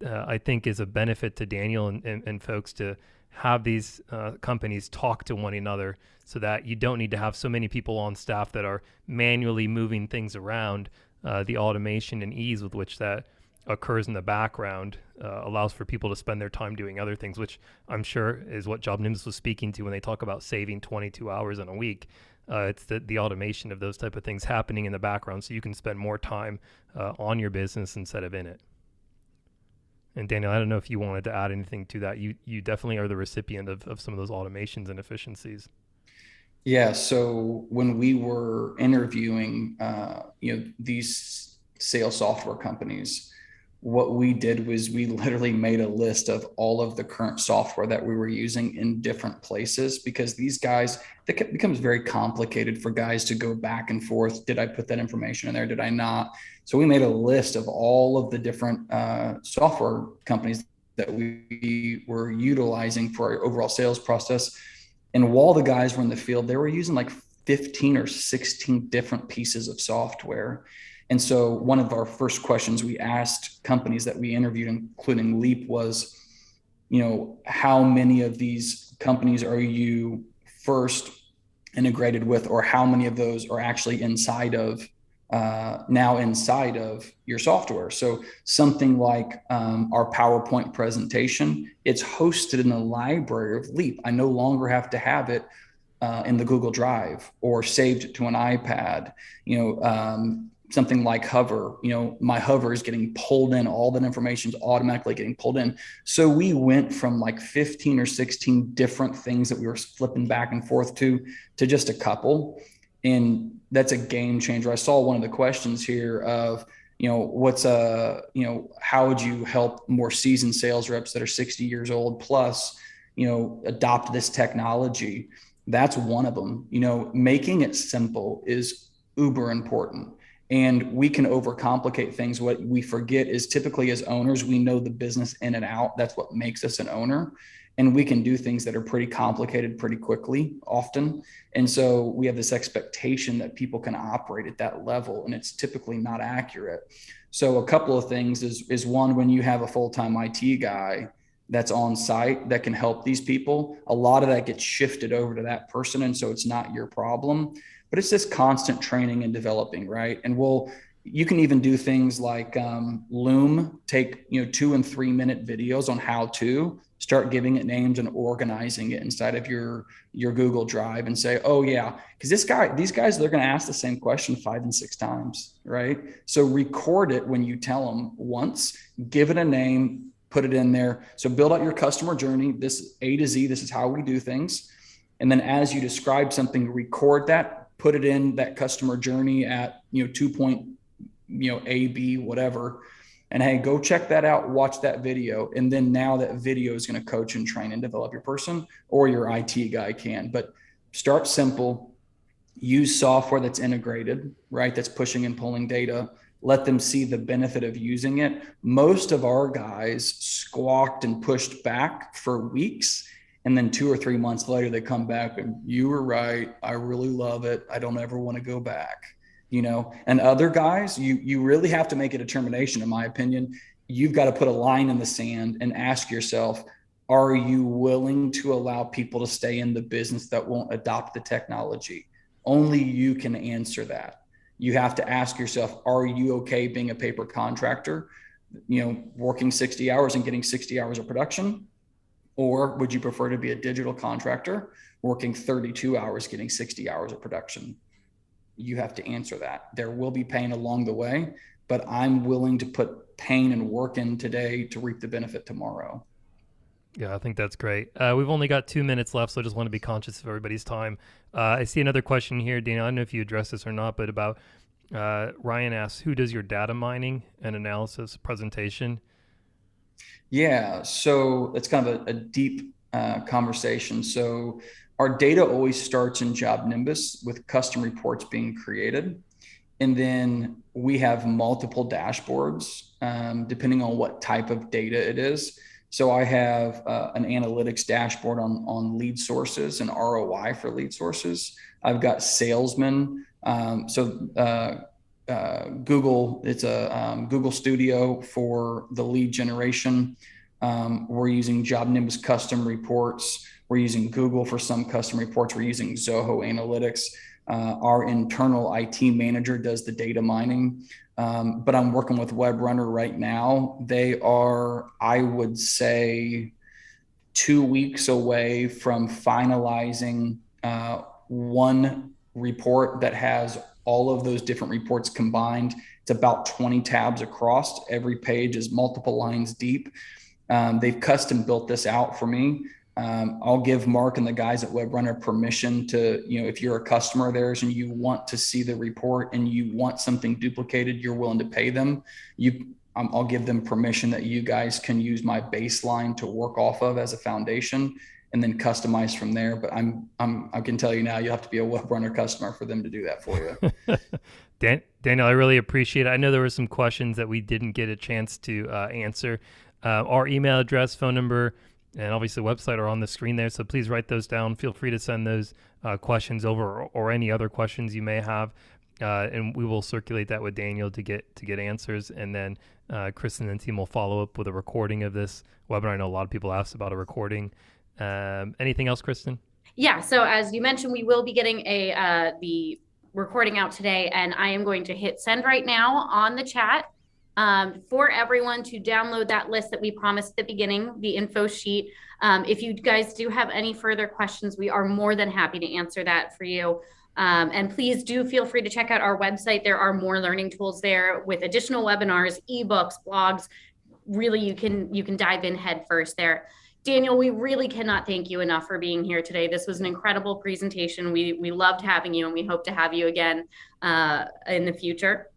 I think is a benefit to Daniel and folks to have these companies talk to one another so that you don't need to have so many people on staff that are manually moving things around. The automation and ease with which that occurs in the background allows for people to spend their time doing other things, which I'm sure is what JobNamic was speaking to when they talk about saving 22 hours in a week. It's the automation of those type of things happening in the background so you can spend more time on your business instead of in it. And Daniel, I don't know if you wanted to add anything to that. You definitely are the recipient of some of those automations and efficiencies. Yeah. So when we were interviewing, these sales software companies, what we did was we literally made a list of all of the current software that we were using in different places, because these guys, it becomes very complicated for guys to go back and forth. Did I put that information in there? Did I not? So we made a list of all of the different software companies that we were utilizing for our overall sales process. And while the guys were in the field, they were using like 15 or 16 different pieces of software. And so one of our first questions we asked companies that we interviewed, including Leap, was, how many of these companies are you first integrated with, or how many of those are actually inside of your software? So something like our PowerPoint presentation, it's hosted in the library of Leap. I no longer have to have it in the Google Drive or saved to an iPad. Something like Hover, my Hover is getting pulled in, all that information is automatically getting pulled in. So we went from like 15 or 16 different things that we were flipping back and forth to just a couple. And that's a game changer. I saw one of the questions here of, how would you help more seasoned sales reps that are 60 years old plus, adopt this technology? That's one of them. Making it simple is uber important. And we can overcomplicate things. What we forget is typically as owners, we know the business in and out. That's what makes us an owner. And we can do things that are pretty complicated pretty quickly often. And so we have this expectation that people can operate at that level, and it's typically not accurate. So a couple of things is one, when you have a full-time IT guy that's on site that can help these people, a lot of that gets shifted over to that person. And so it's not your problem. But it's this constant training and developing, right? And you can even do things like Loom, take 2 and 3 minute videos on how to start giving it names and organizing it inside of your Google Drive, and say, oh yeah, because these guys, they're going to ask the same question 5 and 6 times, right? So record it when you tell them once, give it a name, put it in there. So build out your customer journey. This A to Z, this is how we do things. And then as you describe something, record that, put it in that customer journey at 2. A, B, whatever. And hey, go check that out, watch that video. And then now that video is going to coach and train and develop your person, or your IT guy can. But start simple, use software that's integrated, right? That's pushing and pulling data. Let them see the benefit of using it. Most of our guys squawked and pushed back for weeks. And then 2 or 3 months later, they come back and, you were right. I really love it. I don't ever want to go back, and other guys, you really have to make a determination. In my opinion, you've got to put a line in the sand and ask yourself, are you willing to allow people to stay in the business that won't adopt the technology? Only you can answer that. You have to ask yourself, are you okay being a paper contractor, working 60 hours and getting 60 hours of production? Or would you prefer to be a digital contractor working 32 hours, getting 60 hours of production? You have to answer that. There will be pain along the way, but I'm willing to put pain and work in today to reap the benefit tomorrow. Yeah, I think that's great. We've only got 2 minutes left, so I just want to be conscious of everybody's time. I see another question here, Daniel. I don't know if you addressed this or not, but about Ryan asks, who does your data mining and analysis presentation? Yeah, so it's kind of a deep conversation. So our data always starts in JobNamic with custom reports being created. And then we have multiple dashboards, depending on what type of data it is. So I have an analytics dashboard on lead sources and ROI for lead sources. I've got salesmen. Google, it's a Google Studio for the lead generation. We're using JobNamic's custom reports. We're using Google for some custom reports. We're using Zoho Analytics. Our internal IT manager does the data mining. But I'm working with WebRunner right now. They are, I would say, 2 weeks away from finalizing one report that has all of those different reports combined. It's about 20 tabs across. Every page is multiple lines deep. They've custom built this out for me. I'll give Mark and the guys at WebRunner permission to, if you're a customer of theirs and you want to see the report and you want something duplicated, you're willing to pay them. I'll give them permission that you guys can use my baseline to work off of as a foundation and then customize from there. But I can tell you now, you have to be a WebRunner customer for them to do that for you. Daniel, I really appreciate it. I know there were some questions that we didn't get a chance to answer. Our email address, phone number, and obviously website are on the screen there. So please write those down. Feel free to send those questions over or any other questions you may have. And we will circulate that with Daniel to get answers. And then Kristen and team will follow up with a recording of this webinar. I know a lot of people asked about a recording. Anything else, Kristen? Yeah. So as you mentioned, we will be getting the recording out today, and I am going to hit send right now on the chat. For everyone to download that list that we promised at the beginning, the info sheet. If you guys do have any further questions, we are more than happy to answer that for you. And please do feel free to check out our website. There are more learning tools there with additional webinars, ebooks, blogs. Really, you can dive in head first there. Daniel, we really cannot thank you enough for being here today. This was an incredible presentation. We loved having you, and we hope to have you again in the future.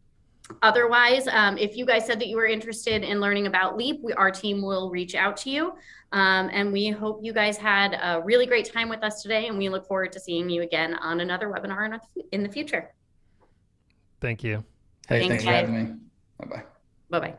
Otherwise, if you guys said that you were interested in learning about LEAP, our team will reach out to you. And we hope you guys had a really great time with us today, and we look forward to seeing you again on another webinar in the future. Thank you. Hey, thanks for having me. Bye-bye. Bye-bye.